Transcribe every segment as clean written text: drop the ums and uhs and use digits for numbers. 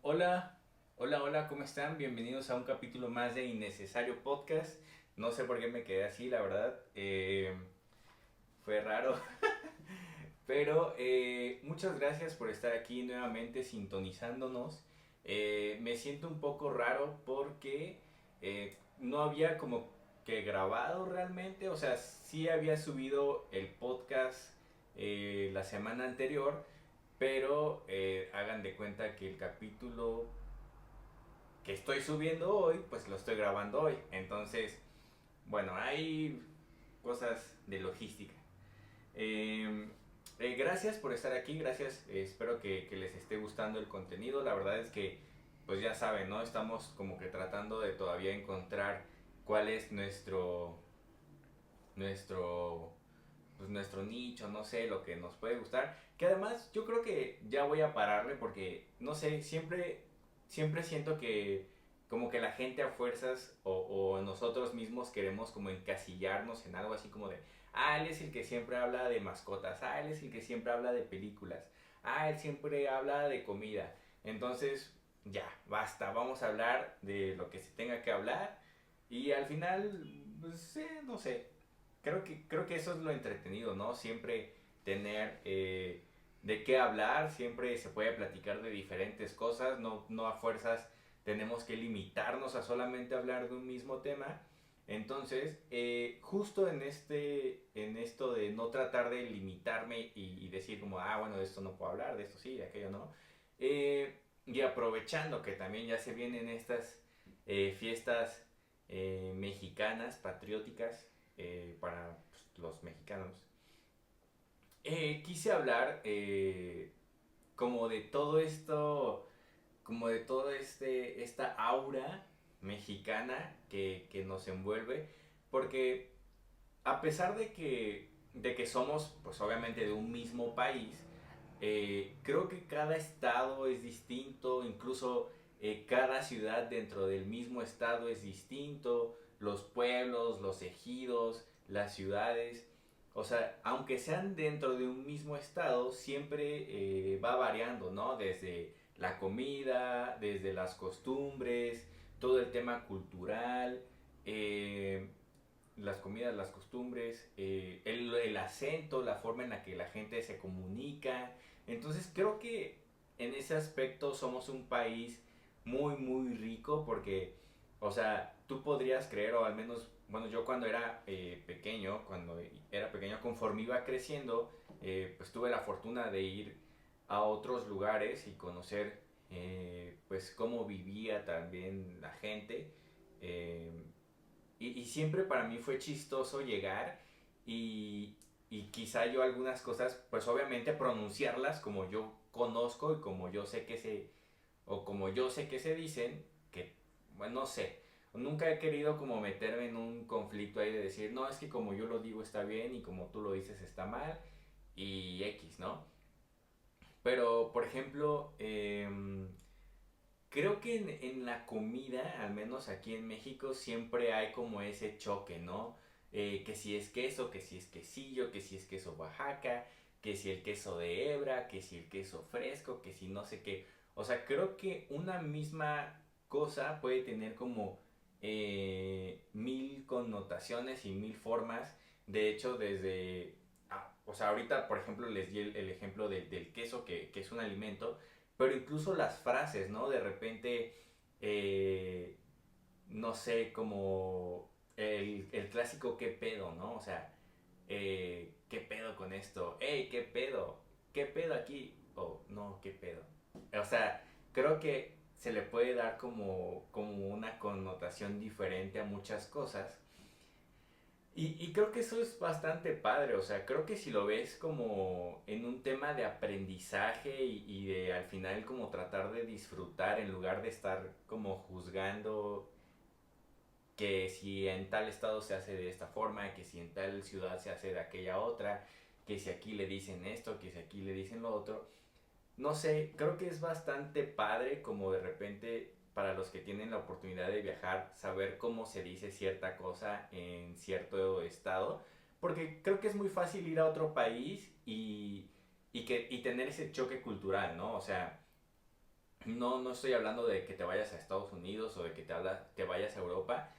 Hola, hola, ¿cómo están? Bienvenidos a un capítulo más de Innecesario Podcast. No sé por qué me quedé así, la verdad. Fue raro, pero muchas gracias por estar aquí nuevamente sintonizándonos. Me siento un poco raro porque no había como que grabado realmente. O sea, sí había subido el podcast la semana anterior, pero hagan de cuenta que el capítulo que estoy subiendo hoy, pues lo estoy grabando hoy. Entonces, bueno, hay cosas de logística. Eh, Gracias por estar aquí, gracias. Espero que les esté gustando el contenido. La verdad es que, pues ya saben, ¿no? Estamos como que tratando de todavía encontrar cuál es nuestro pues nuestro nicho, no sé, lo que nos puede gustar. Que además yo creo que ya voy a pararle porque, no sé, siempre siento que como que la gente a fuerzas o nosotros mismos queremos como encasillarnos en algo así como de, ah, él es el que siempre habla de mascotas, ah, él es el que siempre habla de películas, ah, él siempre habla de comida. Entonces, ya, basta, vamos a hablar de lo que se tenga que hablar y al final, pues, no sé, creo que eso es lo entretenido, ¿no? Siempre tener de qué hablar, siempre se puede platicar de diferentes cosas, no a fuerzas tenemos que limitarnos a solamente hablar de un mismo tema. Entonces, justo en esto de no tratar de limitarme y decir como, ah, bueno, de esto no puedo hablar, de esto sí, de aquello no. Y aprovechando que también ya se vienen estas fiestas mexicanas, patrióticas, para pues, los mexicanos. Quise hablar como de todo esto, como de todo esta aura mexicana que nos envuelve, porque a pesar de que somos, pues obviamente de un mismo país, creo que cada estado es distinto, incluso cada ciudad dentro del mismo estado es distinto, los pueblos, los ejidos, las ciudades. O sea, aunque sean dentro de un mismo estado, siempre va variando, ¿no? Desde la comida, desde las costumbres, todo el tema cultural, eh, las comidas, las costumbres, el acento, la forma en la que la gente se comunica. Entonces creo que en ese aspecto somos un país muy rico porque, o sea, tú podrías creer, o al menos, bueno, yo cuando era pequeño, conforme iba creciendo, pues tuve la fortuna de ir a otros lugares y conocer, pues, cómo vivía también la gente. Eh, y siempre para mí fue chistoso llegar y quizá yo algunas cosas, pues obviamente pronunciarlas como yo conozco y como yo sé que o como yo sé que se dicen, que, bueno, no sé. Nunca he querido como meterme en un conflicto ahí de decir, no, es que como yo lo digo está bien y como tú lo dices está mal y X, ¿no? Pero, por ejemplo, creo que en la comida, al menos aquí en México, siempre hay como ese choque, ¿no? Que si es queso, que si es quesillo, que si es queso Oaxaca, que si el queso de hebra, que si el queso fresco, que si no sé qué. O sea, creo que una misma cosa puede tener como mil connotaciones y mil formas. De hecho, o sea, ahorita, por ejemplo, les di el ejemplo del queso, que es un alimento, pero incluso las frases, ¿no? De repente, eh, no sé, como el clásico qué pedo, ¿no? O sea, qué pedo con esto, hey, qué pedo aquí, o no, qué pedo. O sea, creo que se le puede dar como una connotación diferente a muchas cosas. Y creo que eso es bastante padre, o sea, creo que si lo ves como en un tema de aprendizaje y de al final como tratar de disfrutar en lugar de estar como juzgando que si en tal estado se hace de esta forma, que si en tal ciudad se hace de aquella otra, que si aquí le dicen esto, que si aquí le dicen lo otro, no sé, creo que es bastante padre como de repente para los que tienen la oportunidad de viajar, saber cómo se dice cierta cosa en cierto estado, porque creo que es muy fácil ir a otro país y tener ese choque cultural, ¿no? O sea, No estoy hablando de que te vayas a Estados Unidos o de que te vayas a Europa.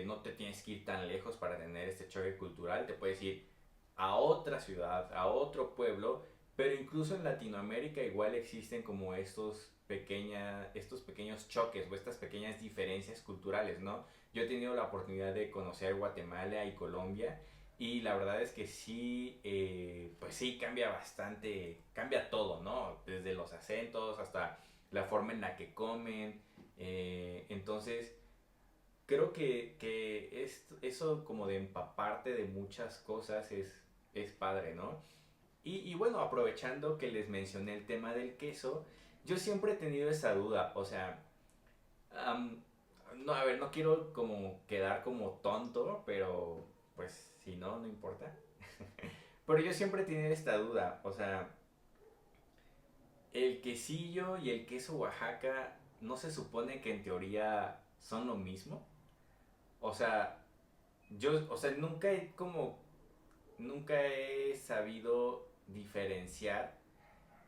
No te tienes que ir tan lejos para tener este choque cultural. Te puedes ir a otra ciudad, a otro pueblo, pero incluso en Latinoamérica igual existen como estos pequeños choques o estas pequeñas diferencias culturales, ¿no? Yo he tenido la oportunidad de conocer Guatemala y Colombia y la verdad es que sí, pues sí, cambia bastante, cambia todo, ¿no? Desde los acentos hasta la forma en la que comen. Entonces, creo que eso como de empaparte de muchas cosas es padre, ¿no? Y bueno, aprovechando que les mencioné el tema del queso, yo siempre he tenido esa duda, o sea, am, no, a ver, no quiero como quedar como tonto, pero pues si no, no importa. Pero yo siempre he tenido esta duda, o sea, el quesillo y el queso Oaxaca no se supone que en teoría son lo mismo. O sea, o sea, nunca he sabido diferenciar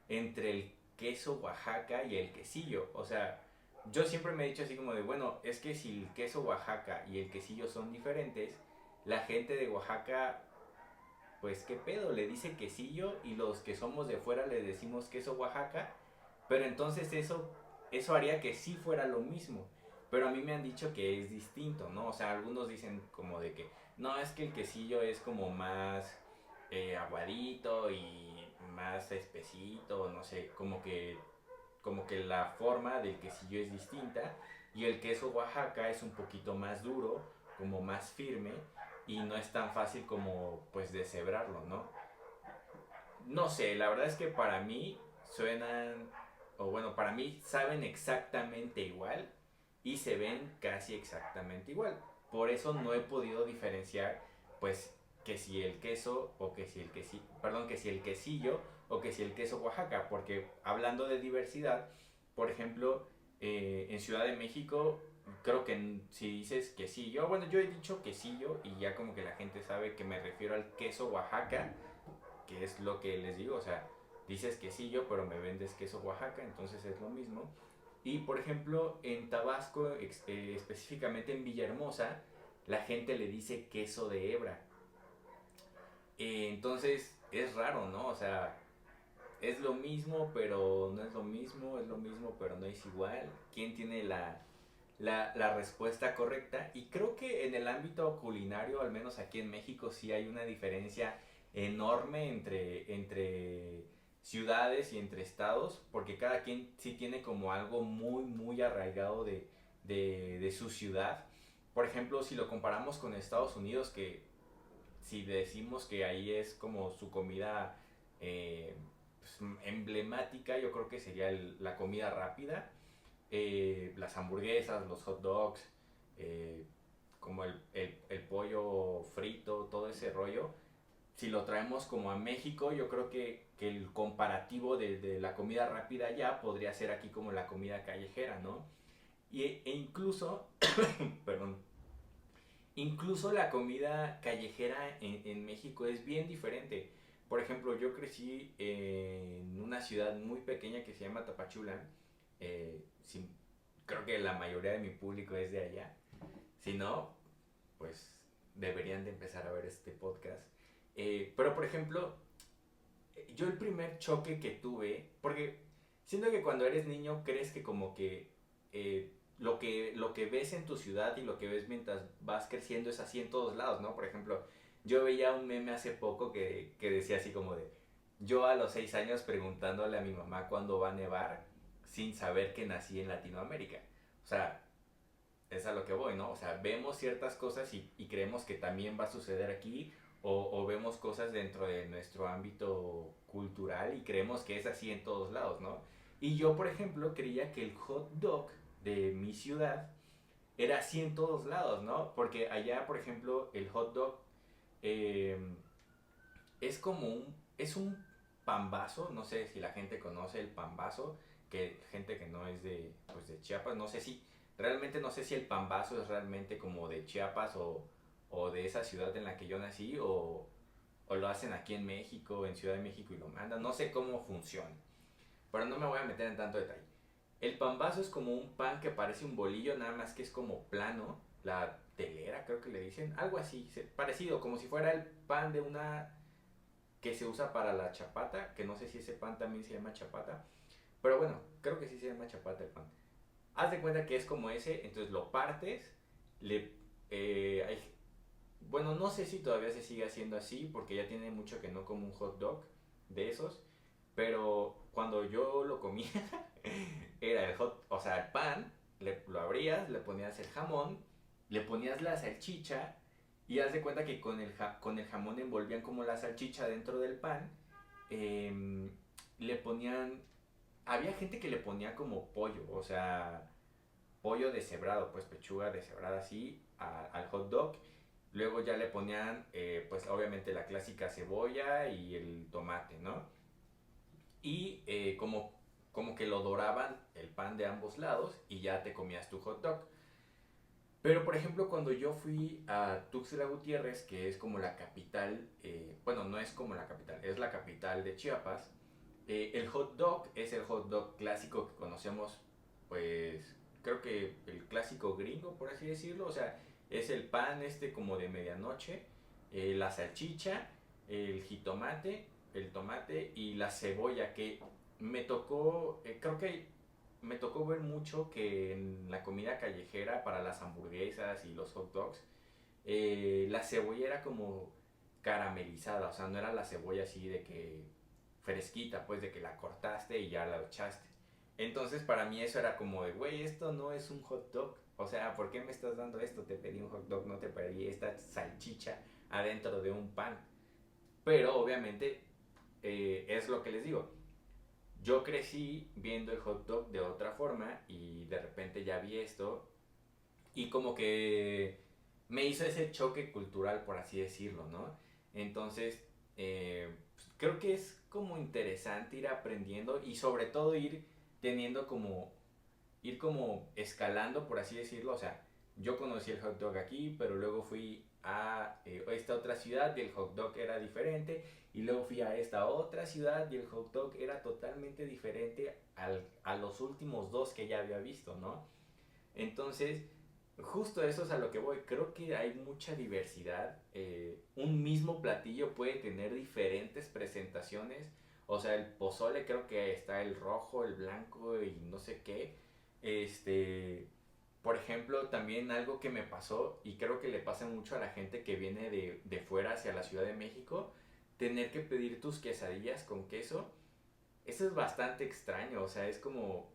entre el queso Oaxaca y el quesillo. O sea, yo siempre me he dicho así como de, bueno, es que si el queso Oaxaca y el quesillo son diferentes, la gente de Oaxaca, pues qué pedo, le dice quesillo y los que somos de fuera le decimos queso Oaxaca, pero entonces eso haría que sí fuera lo mismo. Pero a mí me han dicho que es distinto, ¿no? O sea, algunos dicen como de que, no, es que el quesillo es como más aguadito y más espesito, no sé, como que la forma del quesillo es distinta y el queso Oaxaca es un poquito más duro, como más firme y no es tan fácil como pues deshebrarlo, ¿no? No sé, la verdad es que para mí suenan, o bueno, para mí saben exactamente igual y se ven casi exactamente igual. Por eso no he podido diferenciar, pues, que si el queso o que si el quesillo, perdón, que si el quesillo o que si el queso Oaxaca, porque hablando de diversidad, por ejemplo, en Ciudad de México, creo que si dices quesillo, bueno, yo he dicho quesillo y ya como que la gente sabe que me refiero al queso Oaxaca, que es lo que les digo, o sea, dices quesillo, pero me vendes queso Oaxaca, entonces es lo mismo. Y por ejemplo, en Tabasco, específicamente en Villahermosa, la gente le dice queso de hebra. Entonces es raro, ¿no? O sea, es lo mismo, pero no es lo mismo, es lo mismo, pero no es igual. ¿Quién tiene la respuesta correcta? Y creo que en el ámbito culinario, al menos aquí en México, sí hay una diferencia enorme entre ciudades y entre estados, porque cada quien sí tiene como algo muy, muy arraigado de su ciudad. Por ejemplo, si lo comparamos con Estados Unidos, que si decimos que ahí es como su comida eh, pues, emblemática, yo creo que sería la comida rápida, las hamburguesas, los hot dogs, eh, como el pollo frito, todo ese rollo. Si lo traemos como a México, yo creo que el comparativo de la comida rápida ya podría ser aquí como la comida callejera, ¿no? E incluso, perdón, incluso la comida callejera en México es bien diferente. Por ejemplo, yo crecí en una ciudad muy pequeña que se llama Tapachula. Sí, creo que la mayoría de mi público es de allá. Si no, pues deberían de empezar a ver este podcast. Pero por ejemplo, yo el primer choque que tuve, porque siento que cuando eres niño crees que como que lo que ves en tu ciudad y lo que ves mientras vas creciendo es así en todos lados, ¿no? Por ejemplo, yo veía un meme hace poco que decía así como de, yo a los 6 años preguntándole a mi mamá cuándo va a nevar sin saber que nací en Latinoamérica. O sea, es a lo que voy, ¿no? O sea, vemos ciertas cosas y creemos que también va a suceder aquí o vemos cosas dentro de nuestro ámbito cultural y creemos que es así en todos lados, ¿no? Y yo, por ejemplo, creía que el hot dog de mi ciudad era así en todos lados, ¿no? Porque allá, por ejemplo, el hot dog eh, es un pambazo, no sé si la gente conoce el pambazo, que gente que no es de Chiapas, no sé si, realmente no sé si el pambazo es realmente como de Chiapas o de esa ciudad en la que yo nací o lo hacen aquí en México, en Ciudad de México y lo mandan, no sé cómo funciona, pero no me voy a meter en tanto detalle. El pambazo es como un pan que parece un bolillo, nada más que es como plano. La telera, creo que le dicen. Algo así, parecido, como si fuera el pan de una que se usa para la chapata, que no sé si ese pan también se llama chapata. Pero bueno, creo que sí se llama chapata el pan. Haz de cuenta que es como ese, entonces lo partes, le... bueno, no sé si todavía se sigue haciendo así, porque ya tiene mucho que no como un hot dog de esos, pero cuando yo lo comía, era el hot, o sea, el pan, lo abrías, le ponías el jamón, le ponías la salchicha, y haz de cuenta que con el jamón envolvían como la salchicha dentro del pan, em, le ponían, había gente que le ponía como pollo, o sea, pollo deshebrado, pues pechuga deshebrada así al hot dog. Luego ya le ponían, pues obviamente la clásica cebolla y el tomate, ¿no? Y como que lo doraban el pan de ambos lados y ya te comías tu hot dog. Pero por ejemplo, cuando yo fui a Tuxtla Gutiérrez, que es como la capital, bueno, no es como la capital, es la capital de Chiapas, el hot dog es el hot dog clásico que conocemos, pues creo que el clásico gringo, por así decirlo, o sea, es el pan este como de medianoche, la salchicha, el jitomate, el tomate y la cebolla, que me tocó, creo que me tocó ver mucho que en la comida callejera para las hamburguesas y los hot dogs, la cebolla era como caramelizada, o sea, no era la cebolla así de que fresquita, pues de que la cortaste y ya la echaste. Entonces para mí eso era como de, güey, esto no es un hot dog. O sea, ¿por qué me estás dando esto? Te pedí un hot dog, no te pedí esta salchicha adentro de un pan. Pero obviamente es lo que les digo. Yo crecí viendo el hot dog de otra forma y de repente ya vi esto y como que me hizo ese choque cultural, por así decirlo, ¿no? Entonces, pues, creo que es como interesante ir aprendiendo y sobre todo ir teniendo como, ir como escalando, por así decirlo. O sea, yo conocí el hot dog aquí, pero luego fui a esta otra ciudad y el hot dog era diferente. Y luego fui a esta otra ciudad y el hot dog era totalmente diferente a los últimos dos que ya había visto, ¿no? Entonces, justo eso es a lo que voy. Creo que hay mucha diversidad. Un mismo platillo puede tener diferentes presentaciones. O sea, el pozole creo que está el rojo, el blanco y no sé qué. Este, por ejemplo, también algo que me pasó y creo que le pasa mucho a la gente que viene de fuera hacia la Ciudad de México, tener que pedir tus quesadillas con queso. Eso es bastante extraño, o sea, es como,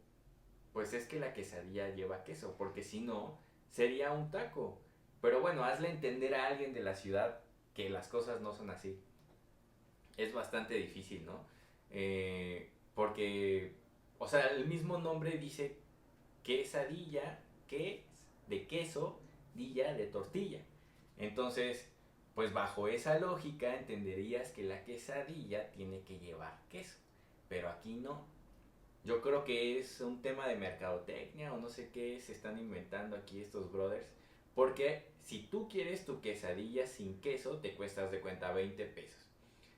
pues es que la quesadilla lleva queso, porque si no, sería un taco. Pero bueno, hazle entender a alguien de la ciudad que las cosas no son así. Es bastante difícil, ¿no? Porque, o sea, el mismo nombre dice quesadilla, que de queso, dilla de tortilla. Entonces, pues bajo esa lógica entenderías que la quesadilla tiene que llevar queso. Pero aquí no. Yo creo que es un tema de mercadotecnia o no sé qué se están inventando aquí estos brothers. Porque si tú quieres tu quesadilla sin queso, te cuestas de cuenta 20 pesos.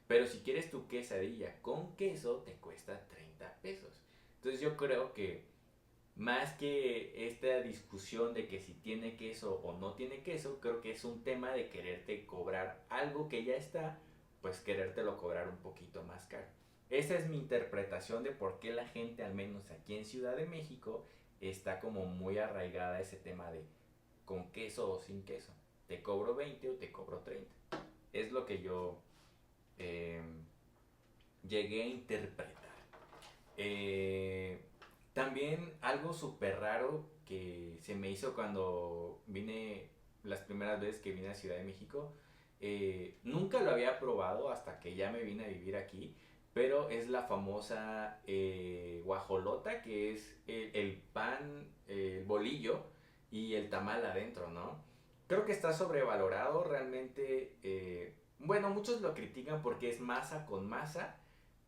Pero si quieres tu quesadilla con queso, te cuesta 30 pesos. Entonces yo creo que más que esta discusión de que si tiene queso o no tiene queso, creo que es un tema de quererte cobrar algo que ya está, pues querértelo cobrar un poquito más caro. Esa es mi interpretación de por qué la gente, al menos aquí en Ciudad de México, está como muy arraigada a ese tema de con queso o sin queso. Te cobro 20 o te cobro 30. Es lo que yo eh, llegué a interpretar. Eh, También algo súper raro que se me hizo cuando vine, las primeras veces que vine a Ciudad de México, nunca lo había probado hasta que ya me vine a vivir aquí, pero es la famosa guajolota, que es el pan, el bolillo y el tamal adentro, ¿no? Creo que está sobrevalorado realmente. Bueno, muchos lo critican porque es masa con masa,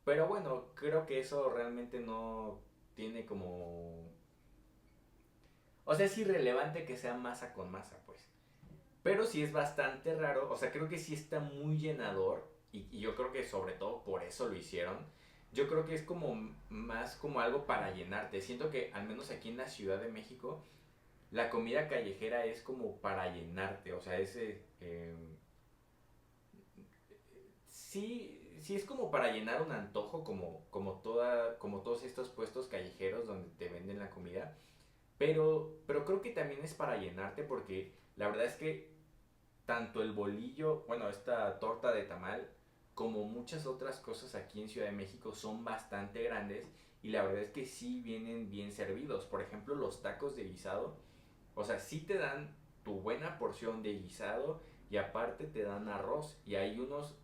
pero bueno, creo que eso realmente no tiene como... O sea, es irrelevante que sea masa con masa, pues. Pero sí es bastante raro, o sea, creo que sí está muy llenador y yo creo que sobre todo por eso lo hicieron, yo creo que es como más como algo para llenarte. Siento que al menos aquí en la Ciudad de México, la comida callejera es como para llenarte. O sea, sí es como para llenar un antojo, como todos estos puestos callejeros donde te venden la comida. Pero creo que también es para llenarte porque la verdad es que tanto el bolillo, bueno, esta torta de tamal, como muchas otras cosas aquí en Ciudad de México son bastante grandes y la verdad es que sí vienen bien servidos. Por ejemplo, los tacos de guisado, o sea, sí te dan tu buena porción de guisado y aparte te dan arroz. Y hay algunos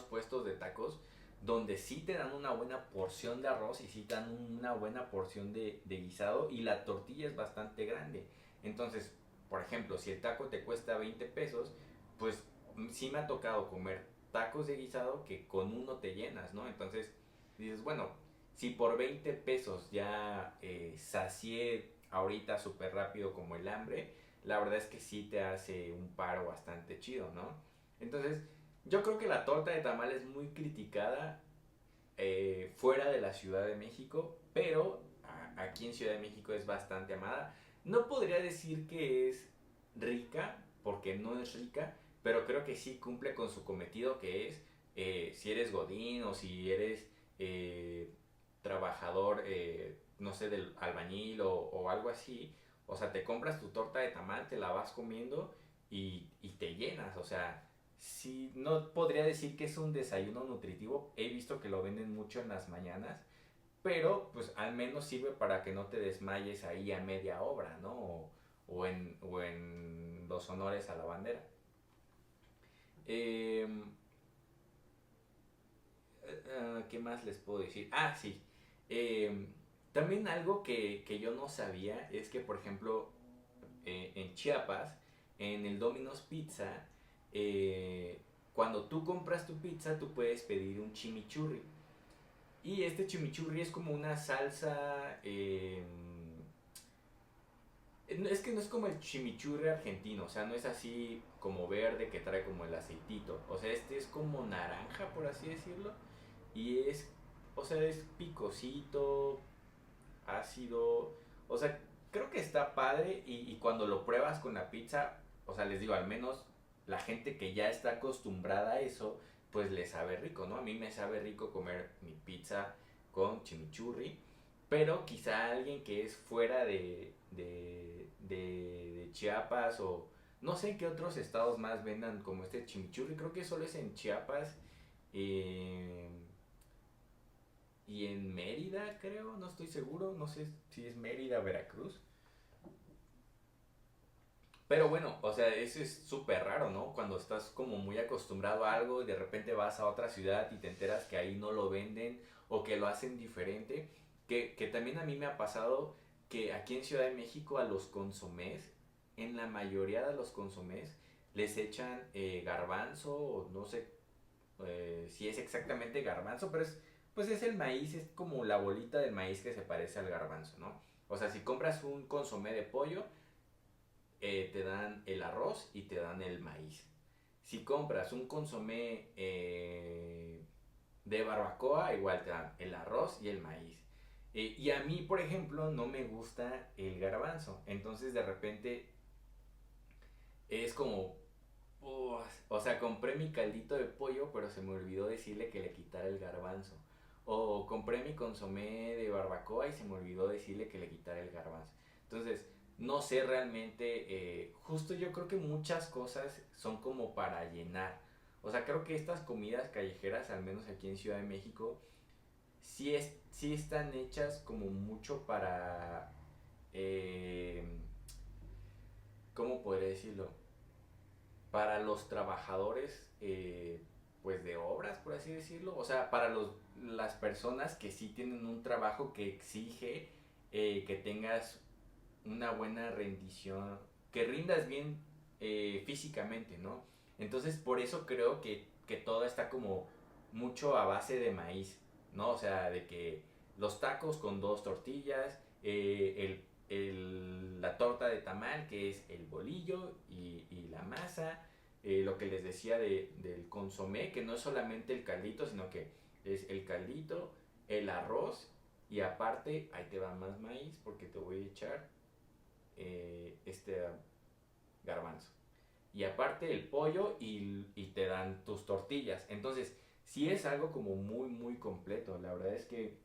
puestos de tacos donde sí te dan una buena porción de arroz y sí te dan una buena porción de guisado y la tortilla es bastante grande. Entonces, por ejemplo, si el taco te cuesta 20 pesos, pues sí me ha tocado comer tacos de guisado que con uno te llenas, ¿no? Entonces dices, bueno, si por 20 pesos ya sacié ahorita súper rápido como el hambre, la verdad es que sí te hace un paro bastante chido, ¿no? Entonces, yo creo que la torta de tamal es muy criticada fuera de la Ciudad de México, pero aquí en Ciudad de México es bastante amada. No podría decir que es rica, porque no es rica, pero creo que sí cumple con su cometido que es, si eres godín o si eres eh, trabajador, no sé, del albañil o algo así, o sea, te compras tu torta de tamal, te la vas comiendo y te llenas, o sea, sí, no podría decir que es un desayuno nutritivo. He visto que lo venden mucho en las mañanas, pero pues al menos sirve para que no te desmayes ahí a media obra, ¿no? O en los honores a la bandera. Eh, ¿Qué más les puedo decir? Ah, sí. Eh, También algo que yo no sabía es que, por ejemplo, en Chiapas, en el Domino's Pizza, eh, cuando tú compras tu pizza, tú puedes pedir un chimichurri. Y este chimichurri es como una salsa. Es que no es como el chimichurri argentino, o sea, no es así como verde que trae como el aceitito. O sea, este es como naranja, por así decirlo. Y o sea, es picosito, ácido. O sea, creo que está padre y cuando lo pruebas con la pizza, o sea, les digo, al menos la gente que ya está acostumbrada a eso, pues le sabe rico, ¿no? A mí me sabe rico comer mi pizza con chimichurri, pero quizá alguien que es fuera de Chiapas o no sé en qué otros estados más vendan como este chimichurri, creo que solo es en Chiapas. eh, y en Mérida, creo, no estoy seguro, no sé si es Mérida, Veracruz. Pero bueno, o sea, eso es súper raro, ¿no? Cuando estás como muy acostumbrado a algo y de repente vas a otra ciudad y te enteras que ahí no lo venden o que lo hacen diferente. Que también a mí me ha pasado que aquí en Ciudad de México a los consomés, en la mayoría de los consomés, les echan garbanzo o no sé si es exactamente garbanzo, pero pues es el maíz, es como la bolita del maíz que se parece al garbanzo, ¿no? O sea, si compras un consomé de pollo, te dan el arroz y te dan el maíz. Si compras un consomé de barbacoa, igual te dan el arroz y el maíz. Y a mí, por ejemplo, no me gusta el garbanzo. Entonces, de repente, es como, o sea, compré mi caldito de pollo, pero se me olvidó decirle que le quitara el garbanzo. O compré mi consomé de barbacoa y se me olvidó decirle que le quitara el garbanzo. Entonces, no sé realmente, justo yo creo que muchas cosas son como para llenar. O sea, creo que estas comidas callejeras, al menos aquí en Ciudad de México, sí están hechas como mucho para, eh, ¿cómo podría decirlo? Para los trabajadores pues de obras, por así decirlo, o sea, para las personas que sí tienen un trabajo que exige que tengas una buena rendición, que rindas bien físicamente, ¿no? Entonces por eso creo que todo está como mucho a base de maíz, ¿no? O sea, de que los tacos con dos tortillas, la torta de tamal, que es el bolillo y la masa, lo que les decía del consomé, que no es solamente el caldito, sino que es el caldito, el arroz y aparte, ahí te va más maíz porque te voy a echar este garbanzo. Y aparte el pollo y te dan tus tortillas. Entonces, sí es algo como muy, muy completo. La verdad es que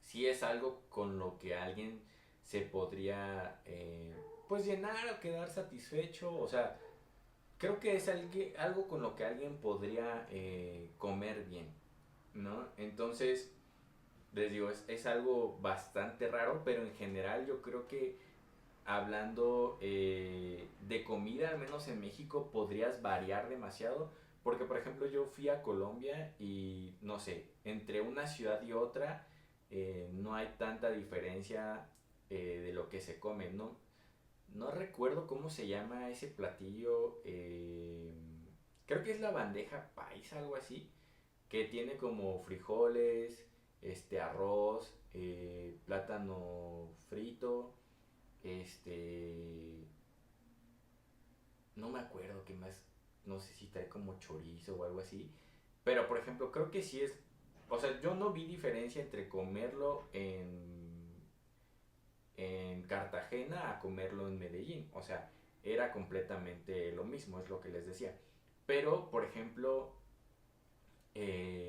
sí es algo con lo que alguien se podría pues llenar o quedar satisfecho. O sea, creo que es algo con lo que alguien podría comer bien, ¿no? Entonces, les digo, es algo bastante raro, pero en general yo creo que hablando de comida, al menos en México, podrías variar demasiado. Porque, por ejemplo, yo fui a Colombia y, no sé, entre una ciudad y otra no hay tanta diferencia de lo que se come. No, no recuerdo cómo se llama ese platillo. Creo que es la bandeja paisa, algo así. Que tiene como frijoles, arroz, plátano frito, este, no me acuerdo qué más, no sé si trae como chorizo o algo así, pero por ejemplo creo que sí es, o sea, yo no vi diferencia entre comerlo en Cartagena a comerlo en Medellín, o sea, era completamente lo mismo, es lo que les decía. Pero, por ejemplo,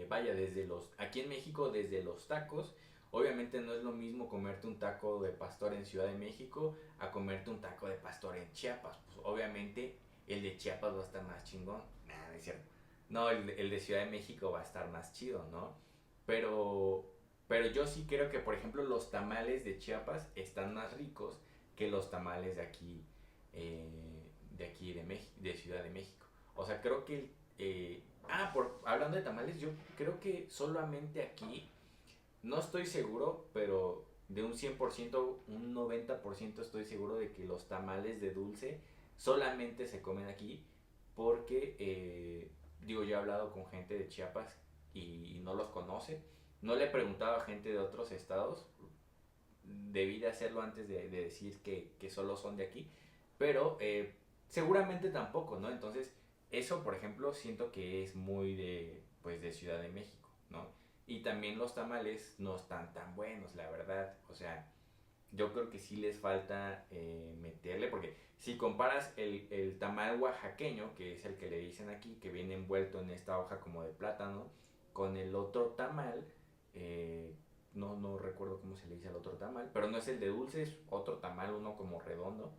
vaya, aquí en México, desde los tacos, obviamente no es lo mismo comerte un taco de pastor en Ciudad de México a comerte un taco de pastor en Chiapas. Pues obviamente el de Chiapas va a estar más chingón. Nah, no es cierto. No, el de Ciudad de México va a estar más chido, ¿no? Pero, pero yo sí creo que, por ejemplo, los tamales de Chiapas están más ricos que los tamales de Ciudad de México. O sea, creo que hablando de tamales, yo creo que solamente aquí, no estoy seguro, pero de un 100% un 90% estoy seguro de que los tamales de dulce solamente se comen aquí porque, digo, yo he hablado con gente de Chiapas y no los conoce. No le he preguntado a gente de otros estados, debí de hacerlo antes de decir que solo son de aquí, pero seguramente tampoco, ¿no? Entonces, eso, por ejemplo, siento que es muy pues, de Ciudad de México, ¿no? Y también los tamales no están tan buenos, la verdad. O sea, yo creo que sí les falta meterle, porque si comparas el tamal oaxaqueño, que es el que le dicen aquí, que viene envuelto en esta hoja como de plátano, con el otro tamal, eh, no recuerdo cómo se le dice al otro tamal, pero no es el de dulce, es otro tamal, uno como redondo.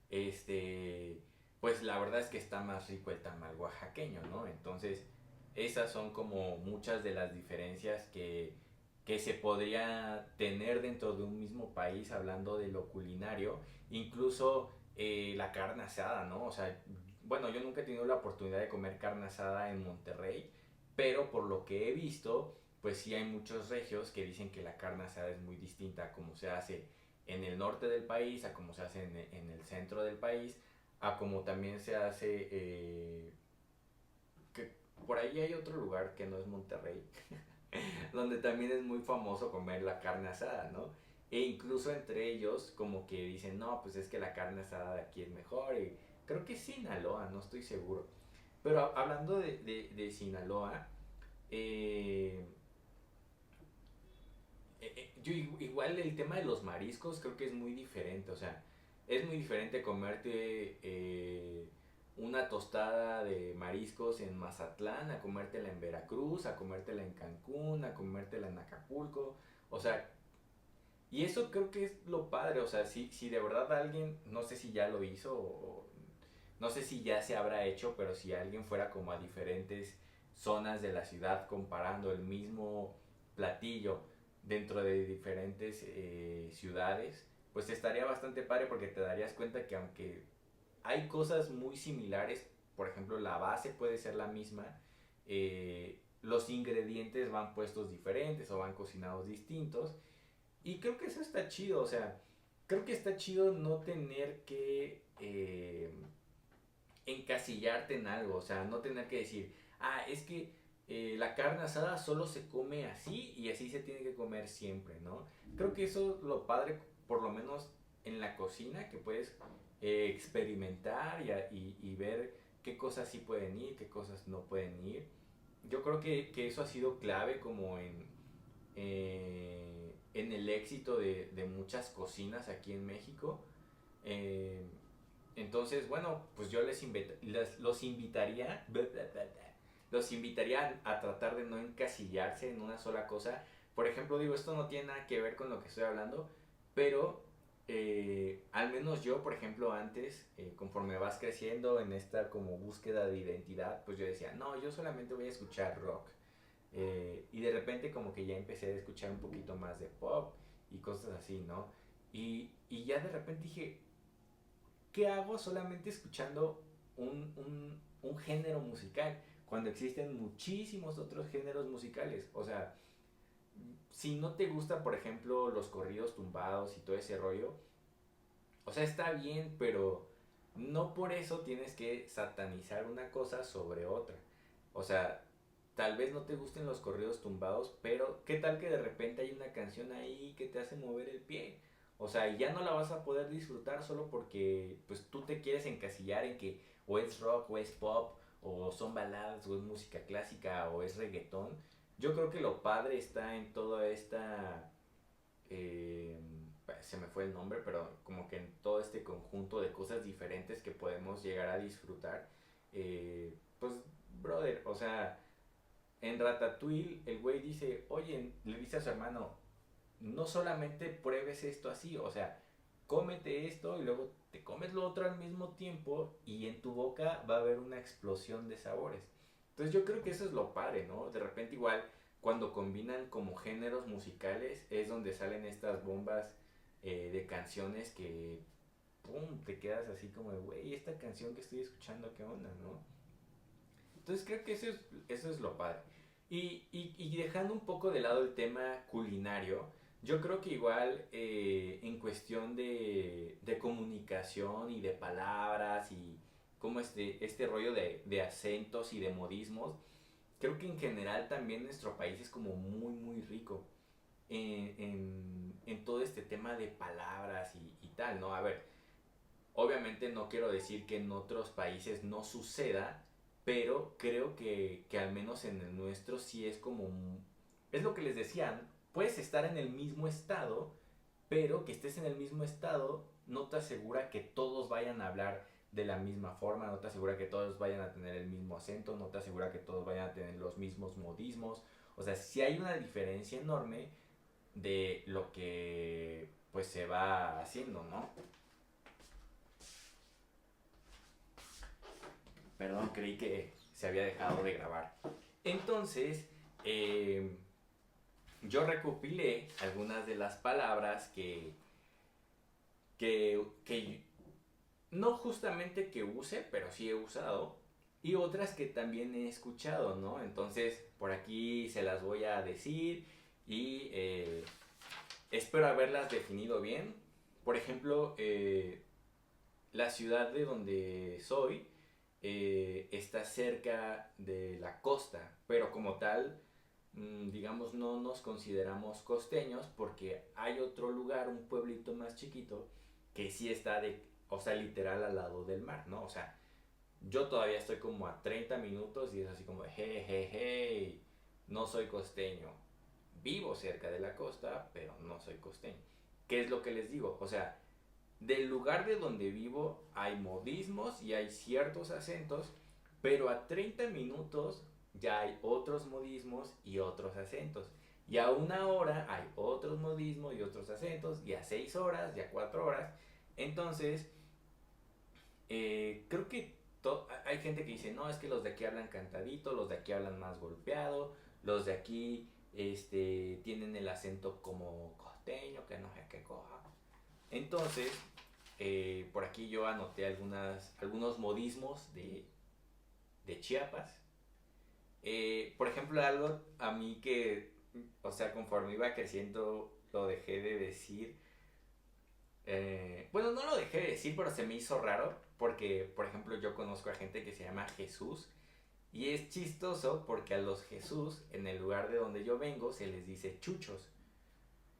Este, pues la verdad es que está más rico el tamal oaxaqueño, ¿no? Entonces, esas son como muchas de las diferencias que se podría tener dentro de un mismo país hablando de lo culinario, incluso la carne asada, ¿no? O sea, bueno, yo nunca he tenido la oportunidad de comer carne asada en Monterrey, pero por lo que he visto, pues sí hay muchos regios que dicen que la carne asada es muy distinta a como se hace en el norte del país, a como se hace en el centro del país, a como también se hace, que por ahí hay otro lugar que no es Monterrey, donde también es muy famoso comer la carne asada, ¿no? E incluso entre ellos como que dicen, no, pues es que la carne asada de aquí es mejor, y creo que es Sinaloa, no estoy seguro. Pero hablando de Sinaloa, eh, yo igual el tema de los mariscos creo que es muy diferente, o sea, es muy diferente comerte una tostada de mariscos en Mazatlán a comértela en Veracruz, a comértela en Cancún, a comértela en Acapulco, o sea, y eso creo que es lo padre, o sea, si de verdad alguien, no sé si ya lo hizo o no sé si ya se habrá hecho, pero si alguien fuera como a diferentes zonas de la ciudad comparando el mismo platillo dentro de diferentes ciudades, pues estaría bastante padre porque te darías cuenta que aunque hay cosas muy similares, por ejemplo la base puede ser la misma, los ingredientes van puestos diferentes o van cocinados distintos y creo que eso está chido, o sea, creo que está chido no tener que encasillarte en algo, o sea, no tener que decir, es que la carne asada solo se come así y así se tiene que comer siempre, ¿no? Creo que eso es lo padre, por lo menos en la cocina, que puedes experimentar y ver qué cosas sí pueden ir, qué cosas no pueden ir. Yo creo que eso ha sido clave como en el éxito de muchas cocinas aquí en México. Eh, entonces, bueno, pues yo los invitaría, los invitaría a tratar de no encasillarse en una sola cosa. Por ejemplo, digo, esto no tiene nada que ver con lo que estoy hablando, pero al menos yo, por ejemplo, antes, conforme vas creciendo en esta como búsqueda de identidad, pues yo decía, no, yo solamente voy a escuchar rock. Y de repente como que ya empecé a escuchar un poquito más de pop y cosas así, ¿no? Y ya de repente dije, ¿qué hago solamente escuchando un género musical? Cuando existen muchísimos otros géneros musicales. O sea, si no te gusta, por ejemplo, los corridos tumbados y todo ese rollo, o sea, está bien, pero no por eso tienes que satanizar una cosa sobre otra. O sea, tal vez no te gusten los corridos tumbados, pero ¿qué tal que de repente hay una canción ahí que te hace mover el pie? O sea, y ya no la vas a poder disfrutar solo porque pues tú te quieres encasillar en que o es rock o es pop o son baladas o es música clásica o es reggaetón. Yo creo que lo padre está en toda esta eh, se me fue el nombre, pero como que en todo este conjunto de cosas diferentes que podemos llegar a disfrutar, pues, brother, o sea, en Ratatouille el güey dice, oye, le dice a su hermano, no solamente pruebes esto así, o sea, cómete esto y luego te comes lo otro al mismo tiempo y en tu boca va a haber una explosión de sabores. Entonces yo creo que eso es lo padre, ¿no? De repente igual cuando combinan como géneros musicales es donde salen estas bombas de canciones que, ¡pum!, te quedas así como de, güey, esta canción que estoy escuchando, ¿qué onda, no? Entonces creo que eso es lo padre. Y dejando un poco de lado el tema culinario, yo creo que igual en cuestión de comunicación y de palabras y como este rollo de acentos y de modismos, creo que en general también nuestro país es como muy, muy rico en todo este tema de palabras y tal, ¿no? A ver, obviamente no quiero decir que en otros países no suceda, pero creo que al menos en el nuestro sí es como... Es lo que les decían, puedes estar en el mismo estado, pero que estés en el mismo estado no te asegura que todos vayan a hablar de la misma forma, no te asegura que todos vayan a tener el mismo acento, no te asegura que todos vayan a tener los mismos modismos. O sea, sí hay una diferencia enorme de lo que pues se va haciendo, ¿no? Perdón, creí que se había dejado de grabar. Entonces, eh, yo recopilé algunas de las palabras que no justamente que use, pero sí he usado. Y otras que también he escuchado, ¿no? Entonces, por aquí se las voy a decir y espero haberlas definido bien. Por ejemplo, la ciudad de donde soy está cerca de la costa, pero como tal, digamos, no nos consideramos costeños porque hay otro lugar, un pueblito más chiquito, que sí está o sea, literal al lado del mar, ¿no? O sea, yo todavía estoy como a 30 minutos y es así como de, hey, hey, hey, no soy costeño. Vivo cerca de la costa, pero no soy costeño. ¿Qué es lo que les digo? O sea, del lugar de donde vivo hay modismos y hay ciertos acentos, pero a 30 minutos ya hay otros modismos y otros acentos. Y a 1 hora hay otros modismos y otros acentos, y a 6 horas, y a 4 horas. Entonces, creo que hay gente que dice, no, es que los de aquí hablan cantadito, los de aquí hablan más golpeado, los de aquí tienen el acento como costeño, que no sé qué coja. Entonces, por aquí yo anoté algunos modismos de Chiapas. Por ejemplo, algo a mí que, o sea, conforme iba creciendo, lo dejé de decir. Bueno, no lo dejé de decir, pero se me hizo raro porque, por ejemplo, yo conozco a gente que se llama Jesús y es chistoso porque a los Jesús, en el lugar de donde yo vengo, se les dice chuchos.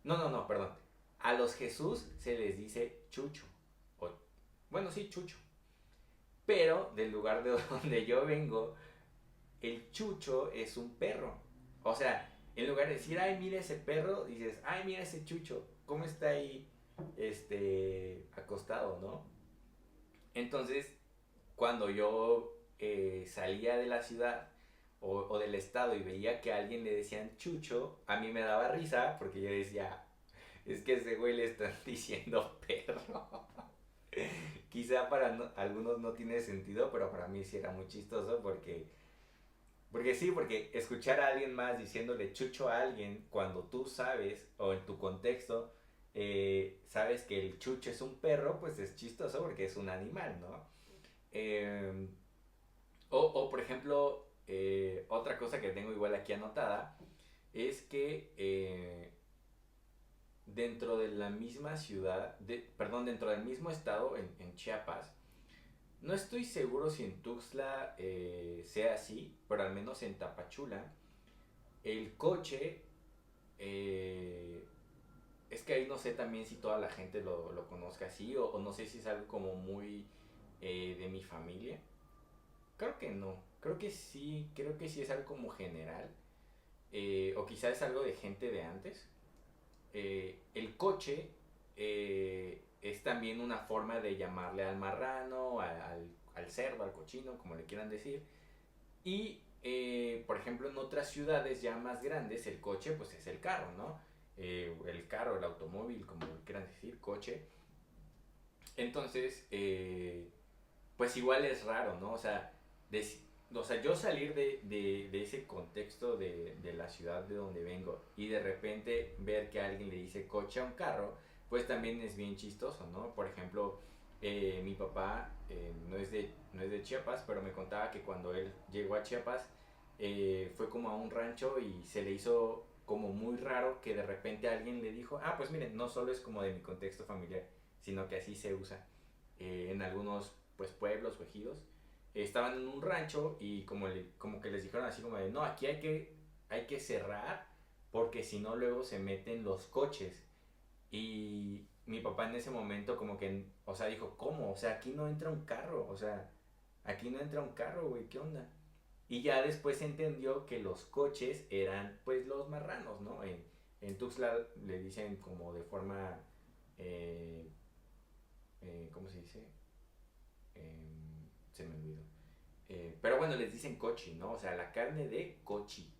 No, no, no, perdón. A los Jesús se les dice chucho o Bueno, sí, chucho. Pero del lugar de donde yo vengo, el chucho es un perro. O sea, en lugar de decir, ay, mira ese perro, dices, ay, mira ese chucho, cómo está ahí, acostado, ¿no? Entonces, cuando yo salía de la ciudad o del estado y veía que a alguien le decían chucho, a mí me daba risa porque yo decía, es que a ese güey le están diciendo perro. Quizá para algunos no tiene sentido, pero para mí sí era muy chistoso porque sí, porque escuchar a alguien más diciéndole chucho a alguien cuando tú sabes o en tu contexto sabes que el chucho es un perro, pues es chistoso porque es un animal, ¿no? Eh, por ejemplo, otra cosa que tengo igual aquí anotada es que dentro de la misma ciudad, perdón, dentro del mismo estado, en Chiapas, no estoy seguro si en Tuxtla sea así, pero al menos en Tapachula, el coche, eh, es que ahí no sé también si toda la gente lo conozca así o no sé si es algo como muy de mi familia. Creo que no, creo que sí es algo como general, o quizás es algo de gente de antes. El coche es también una forma de llamarle al marrano, al cerdo, al cochino, como le quieran decir. Y, por ejemplo, en otras ciudades ya más grandes, el coche pues es el carro, ¿no? El carro, el automóvil, como le quieran decir, coche. Entonces, pues igual es raro, ¿no? De, o sea yo salir de ese contexto de la ciudad de donde vengo y de repente ver que a alguien le dice coche a un carro, pues también es bien chistoso, ¿no? Por ejemplo, mi papá no es de Chiapas, pero me contaba que cuando él llegó a Chiapas, fue como a un rancho y se le hizo como muy raro que de repente alguien le dijo, ah, pues miren, no solo es como de mi contexto familiar, sino que así se usa en algunos pues pueblos o ejidos. Estaban en un rancho y como que les dijeron así como de, no, aquí hay que cerrar porque si no luego se meten los coches. Y mi papá en ese momento como que, o sea, dijo, ¿cómo? O sea, aquí no entra un carro, o sea, aquí no entra un carro, güey, ¿qué onda? Y ya después entendió que los coches eran pues los marranos, ¿no? En Tuxtla le dicen como de forma, eh, ¿cómo se dice? Se me olvidó. Pero bueno, les dicen cochi, ¿no? O sea, la carne de cochi.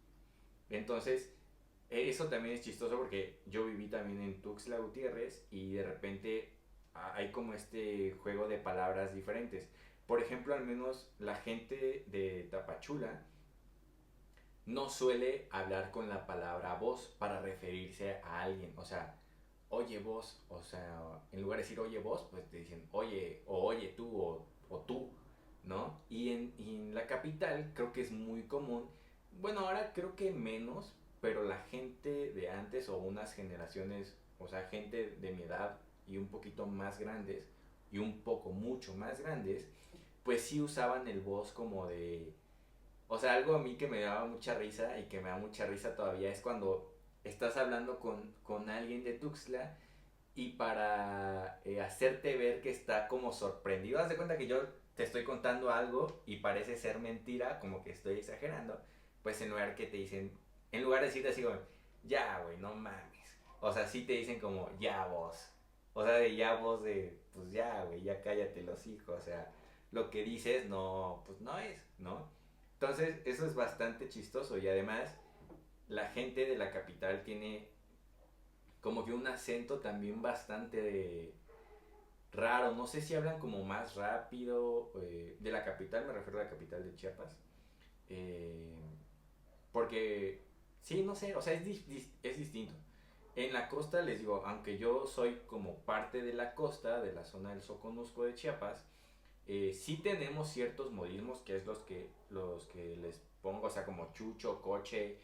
Entonces, eso también es chistoso porque yo viví también en Tuxtla Gutiérrez y de repente hay como este juego de palabras diferentes. Por ejemplo, al menos la gente de Tapachula no suele hablar con la palabra vos para referirse a alguien. O sea, oye vos, o sea, en lugar de decir oye vos, pues te dicen oye o oye tú o tú, ¿no? Y en la capital creo que es muy común, bueno, ahora creo que menos, pero la gente de antes o unas generaciones, o sea, gente de mi edad y un poquito más grandes y un poco mucho más grandes, pues sí usaban el vos como de, o sea, algo a mí que me daba mucha risa y que me da mucha risa todavía es cuando estás hablando con alguien de Tuxtla y para hacerte ver que está como sorprendido, haz de cuenta que yo te estoy contando algo y parece ser mentira, como que estoy exagerando, pues en lugar que te dicen, en lugar de decirte así como, ya, güey, no mames. O sea, sí te dicen como, ya vos. O sea, de ya vos de, pues ya, güey, ya cállate los hijos. O sea, lo que dices no, pues no es, ¿no? Entonces, eso es bastante chistoso y además la gente de la capital tiene como que un acento también bastante raro. No sé si hablan como más rápido. De la capital, me refiero a la capital de Chiapas. eh, Porque, sí, no sé, o sea, es distinto. En la costa, les digo, aunque yo soy como parte de la costa, de la zona del Soconusco de Chiapas, sí tenemos ciertos modismos que es los que les pongo, o sea, como chucho, coche.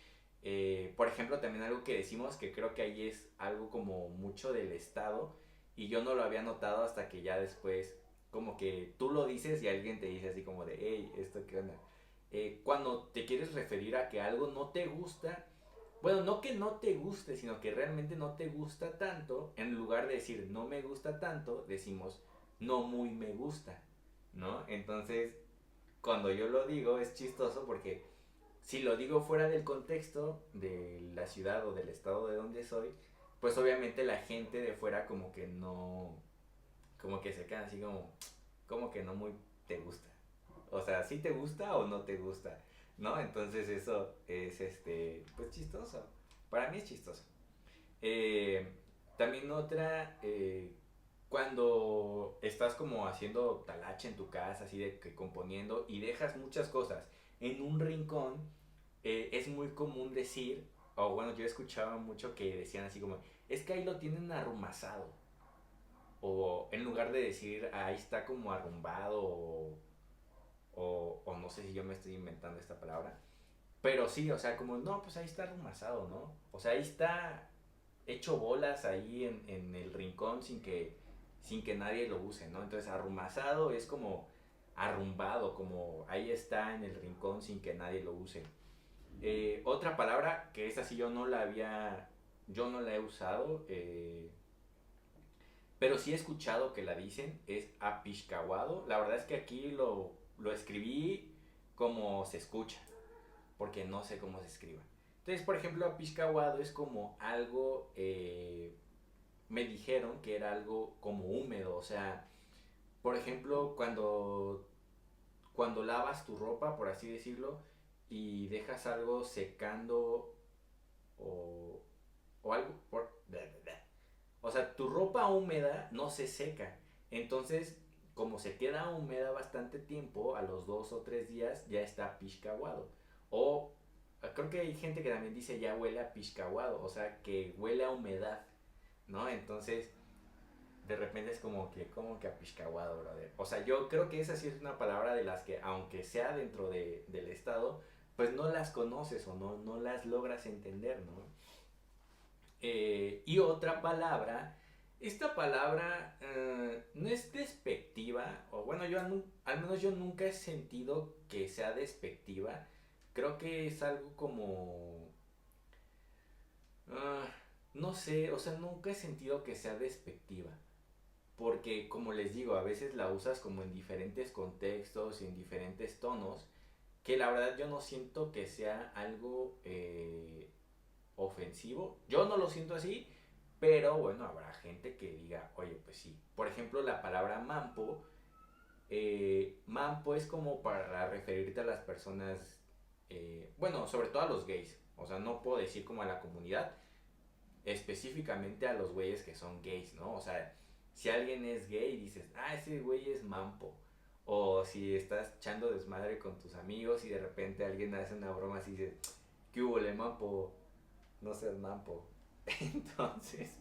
Por ejemplo, también algo que decimos que creo que ahí es algo como mucho del estado y yo no lo había notado hasta que ya después como que tú lo dices y alguien te dice así como de, hey, ¿esto qué onda? Cuando te quieres referir a que algo no te gusta, bueno, no que no te guste, sino que realmente no te gusta tanto, en lugar de decir no me gusta tanto, decimos no muy me gusta, ¿no? Entonces, cuando yo lo digo es chistoso porque si lo digo fuera del contexto de la ciudad o del estado de donde soy, pues obviamente la gente de fuera como que no, como que se queda así como que no muy te gusta. O sea, ¿sí te gusta o no te gusta? ¿No? Entonces eso es pues chistoso. Para mí es chistoso. Eh, También otra, cuando estás como haciendo talacha en tu casa, así de que componiendo y dejas muchas cosas en un rincón, es muy común decir, o bueno, yo escuchaba mucho que decían así como, es que ahí lo tienen arrumazado. O en lugar de decir, ahí está como arrumbado, o no sé si yo me estoy inventando esta palabra. Pero sí, o sea, como, no, pues ahí está arrumazado, ¿no? O sea, ahí está hecho bolas ahí en el rincón sin que nadie lo use, ¿no? Entonces, arrumazado es como arrumbado, como ahí está en el rincón sin que nadie lo use. Otra palabra que esa sí yo no la he usado, pero sí he escuchado que la dicen, es apishcahuado. La verdad es que aquí lo escribí como se escucha, porque no sé cómo se escriba. Entonces, por ejemplo, apishcahuado es como algo, me dijeron que era algo como húmedo, o sea, por ejemplo, cuando lavas tu ropa, por así decirlo, y dejas algo secando o, o algo por... O sea, tu ropa húmeda no se seca. Entonces, como se queda húmeda bastante tiempo, a los 2 o 3 días ya está piscaguado. O creo que hay gente que también dice ya huele a piscaguado, o sea, que huele a humedad, ¿no? Entonces, de repente es como que a piscaguado, brother. O sea, yo creo que esa sí es una palabra de las que, aunque sea dentro del estado, pues no las conoces o no las logras entender, ¿no? Y otra palabra, esta palabra no es despectiva, o bueno, al menos yo nunca he sentido que sea despectiva. Creo que es algo como... ah, no sé, o sea, nunca he sentido que sea despectiva. Porque, como les digo, a veces la usas como en diferentes contextos y en diferentes tonos, que la verdad yo no siento que sea algo ofensivo. Yo no lo siento así, pero bueno, habrá gente que diga, oye, pues sí. Por ejemplo, la palabra mampo, mampo es como para referirte a las personas, bueno, sobre todo a los gays. O sea, no puedo decir como a la comunidad, específicamente a los güeyes que son gays, ¿no? O sea, si alguien es gay, dices, ah, ese güey es mampo. O si estás echando desmadre con tus amigos y de repente alguien hace una broma así y dices, ¿qué hubo, le mampo? No seas mampo. Entonces,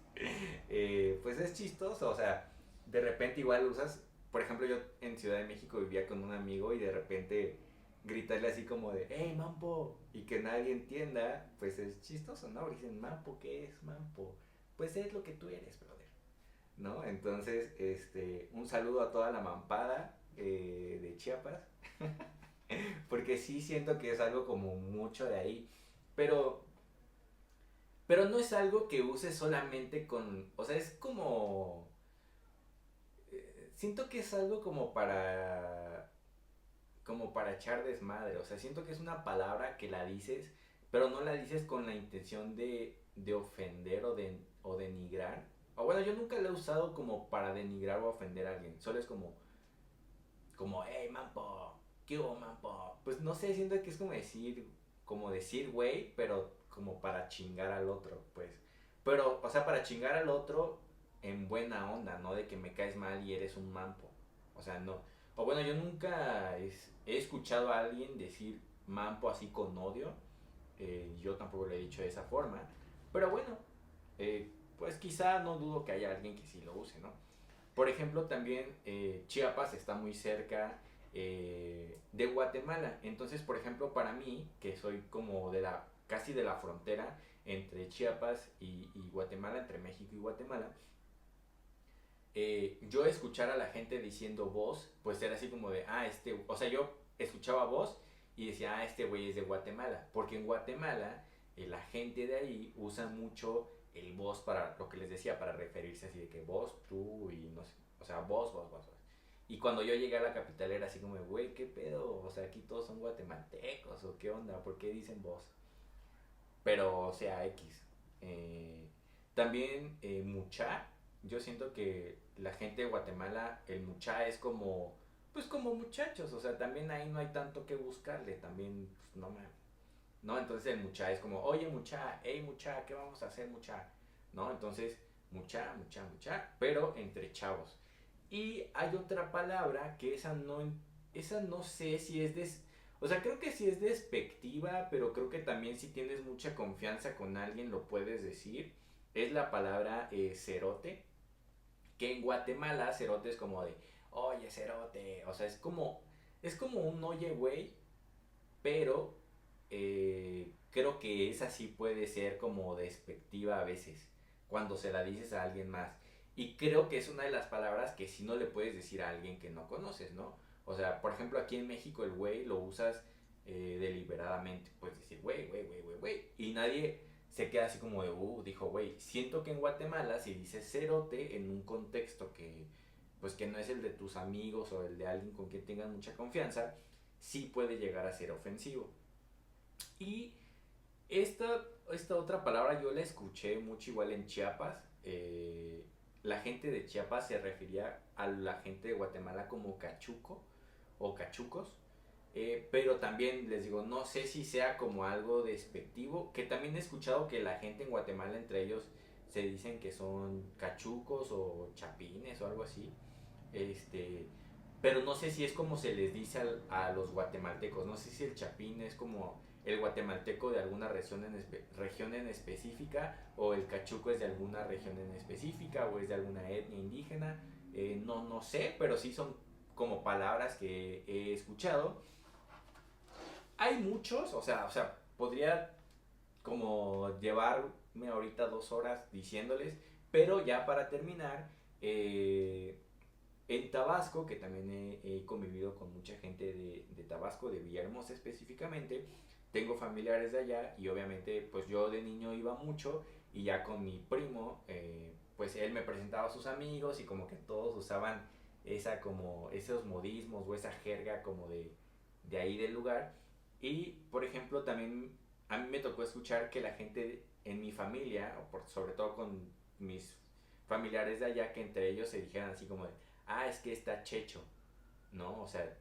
pues es chistoso, o sea, de repente igual usas, por ejemplo, yo en Ciudad de México vivía con un amigo y de repente gritarle así como de, hey, mampo, y que nadie entienda, pues es chistoso, ¿no? Porque dicen, mampo, ¿qué es mampo? Pues es lo que tú eres, brother, ¿no? Entonces, un saludo a toda la mampada de Chiapas, porque sí siento que es algo como mucho de ahí, pero no es algo que uses solamente con... O sea, es como... siento que es algo como para... Como para echar desmadre. O sea, siento que es una palabra que la dices, pero no la dices con la intención de ofender o denigrar. O bueno, yo nunca la he usado como para denigrar o ofender a alguien. Solo es como, hey, mampo, ¿qué hubo, mampo? Pues no sé, siento que es como decir, güey, pero como para chingar al otro, pues. Pero, o sea, para chingar al otro en buena onda, no de que me caes mal y eres un mampo. O sea, no. O bueno, yo nunca he escuchado a alguien decir mampo así con odio. Yo tampoco lo he dicho de esa forma. Pero bueno, pues quizá no dudo que haya alguien que sí lo use, ¿no? Por ejemplo, también Chiapas está muy cerca de Guatemala. Entonces, por ejemplo, para mí, que soy como casi de la frontera entre Chiapas y Guatemala, entre México y Guatemala, yo escuchar a la gente diciendo voz, pues era así como de, o sea, yo escuchaba voz y decía, este güey es de Guatemala, porque en Guatemala la gente de ahí usa mucho el vos para lo que les decía, para referirse así de que vos, tú y no sé, O sea, vos. Y cuando yo llegué a la capital era así como, güey, ¿qué pedo? O sea, aquí todos son guatemaltecos, ¿o qué onda? ¿Por qué dicen vos? Pero, o sea, X. Eh, también mucha, yo siento que la gente de Guatemala, el mucha es como, pues como muchachos, o sea, también ahí no hay tanto que buscarle, también, pues no mames. ¿No? Entonces el mucha es como, oye mucha, hey mucha, ¿qué vamos a hacer mucha? ¿No? Entonces, mucha, pero entre chavos. Y hay otra palabra que esa no sé si es o sea, creo que sí es despectiva, pero creo que también si tienes mucha confianza con alguien lo puedes decir. Es la palabra cerote, que en Guatemala cerote es como de, oye cerote, o sea, es como un oye güey, pero creo que esa sí puede ser como despectiva a veces, cuando se la dices a alguien más. Y creo que es una de las palabras que si no le puedes decir a alguien que no conoces, ¿no? O sea, por ejemplo, aquí en México el güey lo usas deliberadamente. Puedes decir, güey. Y nadie se queda así como de, dijo, güey. Siento que en Guatemala, si dices cerote en un contexto que, pues que no es el de tus amigos o el de alguien con quien tengas mucha confianza, sí puede llegar a ser ofensivo. Y esta otra palabra yo la escuché mucho igual en Chiapas. La gente de Chiapas se refería a la gente de Guatemala como cachuco o cachucos. Pero también les digo, no sé si sea como algo despectivo, que también he escuchado que la gente en Guatemala entre ellos se dicen que son cachucos o chapines o algo así. Este, pero no sé si es como se les dice a los guatemaltecos. No sé si el chapín es como el guatemalteco de alguna región en específica o el cachuco es de alguna región en específica o es de alguna etnia indígena. No sé, pero sí son como palabras que he escuchado. Hay muchos, o sea, podría como llevarme ahorita 2 horas diciéndoles, pero ya para terminar, en Tabasco, que también he convivido con mucha gente de Tabasco, de Villahermosa específicamente, tengo familiares de allá y obviamente pues yo de niño iba mucho y ya con mi primo, pues él me presentaba a sus amigos y como que todos usaban esa como esos modismos o esa jerga como de ahí del lugar. Y por ejemplo también a mí me tocó escuchar que la gente en mi familia, o sobre todo con mis familiares de allá, que entre ellos se dijeran así como de, es que está checho, ¿no? O sea,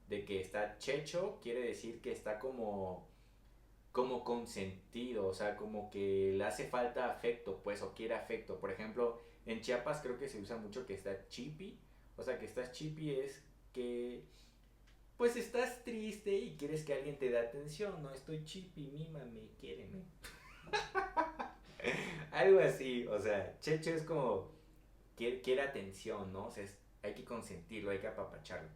de que está checho quiere decir que está como consentido, o sea, como que le hace falta afecto, pues, o quiere afecto. Por ejemplo, en Chiapas creo que se usa mucho que está chippy, o sea, que estás chippy es que, pues, estás triste y quieres que alguien te dé atención, ¿no? Estoy chippy, mímame, quiéreme. Algo así, o sea, checho es como, quiere atención, ¿no? O sea, hay que consentirlo, hay que apapacharlo.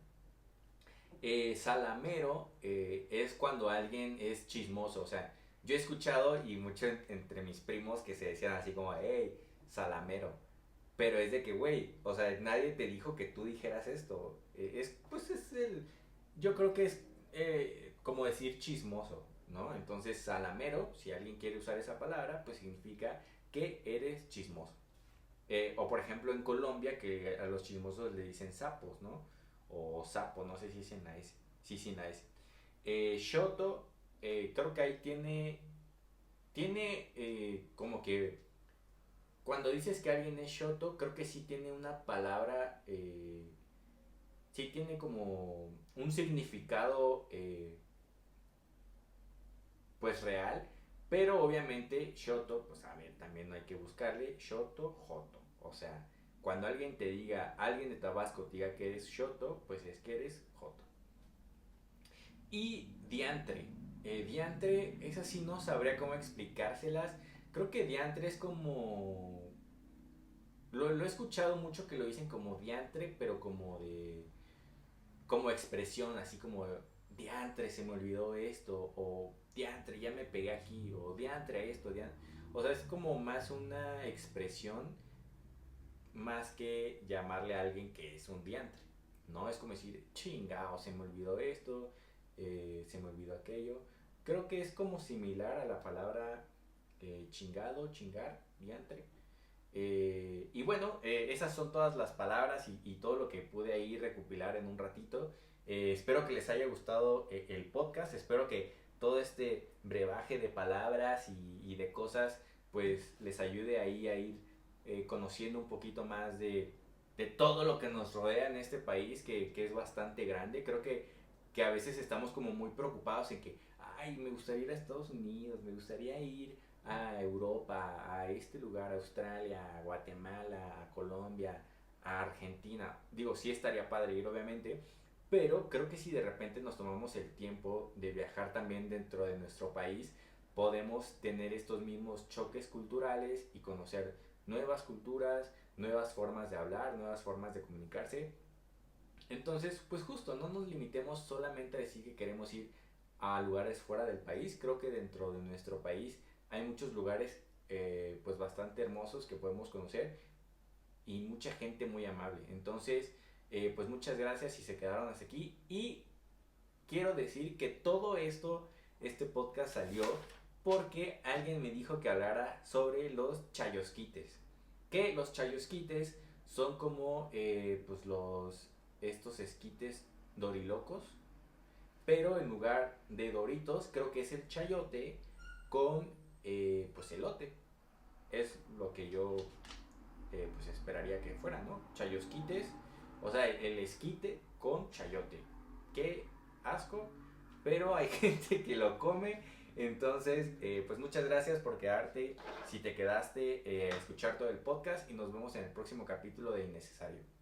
Salamero es cuando alguien es chismoso. O sea, yo he escuchado y mucho entre mis primos que se decían así como, hey, salamero. Pero es de que, güey, o sea, nadie te dijo que tú dijeras esto. Pues es el. Yo creo que es como decir chismoso, ¿no? Entonces, salamero, si alguien quiere usar esa palabra, pues significa que eres chismoso. O por ejemplo en Colombia que a los chismosos le dicen sapos, ¿no? O sapo, no sé si es en la S. Sí, sí, en la S. Shoto, creo que ahí tiene como que cuando dices que alguien es Shoto, creo que sí tiene una palabra, sí tiene como un significado pues real, pero obviamente Shoto, pues a ver, también no hay que buscarle Shoto, Joto. O sea, cuando alguien te diga, alguien de Tabasco te diga que eres Shoto, pues es que eres Joto. Y diantre. Diantre, esa sí no sabría cómo explicárselas. Creo que diantre es como. Lo he escuchado mucho que lo dicen como diantre, pero como de. Como expresión, así como diantre, se me olvidó esto, o diantre, ya me pegué aquí, o diantre esto, diantre. O sea, es como más una expresión más que llamarle a alguien que es un diantre. No es como decir, chingao, se me olvidó esto, se me olvidó aquello. Creo que es como similar a la palabra chingado, chingar, diantre. Y bueno, esas son todas las palabras y todo lo que pude ahí recopilar en un ratito. Espero que les haya gustado el podcast, espero que todo este brebaje de palabras y de cosas pues les ayude ahí a ir conociendo un poquito más de todo lo que nos rodea en este país que es bastante grande. Creo que a veces estamos como muy preocupados en que, ay, me gustaría ir a Estados Unidos, me gustaría ir a Europa, a este lugar, a Australia, a Guatemala, a Colombia, a Argentina. Digo, sí estaría padre ir, obviamente, pero creo que si de repente nos tomamos el tiempo de viajar también dentro de nuestro país, podemos tener estos mismos choques culturales y conocer nuevas culturas, nuevas formas de hablar, nuevas formas de comunicarse. Entonces, pues justo, no nos limitemos solamente a decir que queremos ir a lugares fuera del país. Creo que dentro de nuestro país hay muchos lugares pues bastante hermosos que podemos conocer y mucha gente muy amable. Entonces, pues muchas gracias si se quedaron hasta aquí. Y quiero decir que todo esto, este podcast salió porque alguien me dijo que hablara sobre los chayosquites. Que los chayosquites son como pues estos esquites dorilocos, pero en lugar de doritos creo que es el chayote con pues elote. Es lo que yo pues esperaría que fuera, ¿no? Chayosquites, o sea, el esquite con chayote. Qué asco, pero hay gente que lo come. Entonces, pues muchas gracias por quedarte, si te quedaste a escuchar todo el podcast y nos vemos en el próximo capítulo de Innecesario.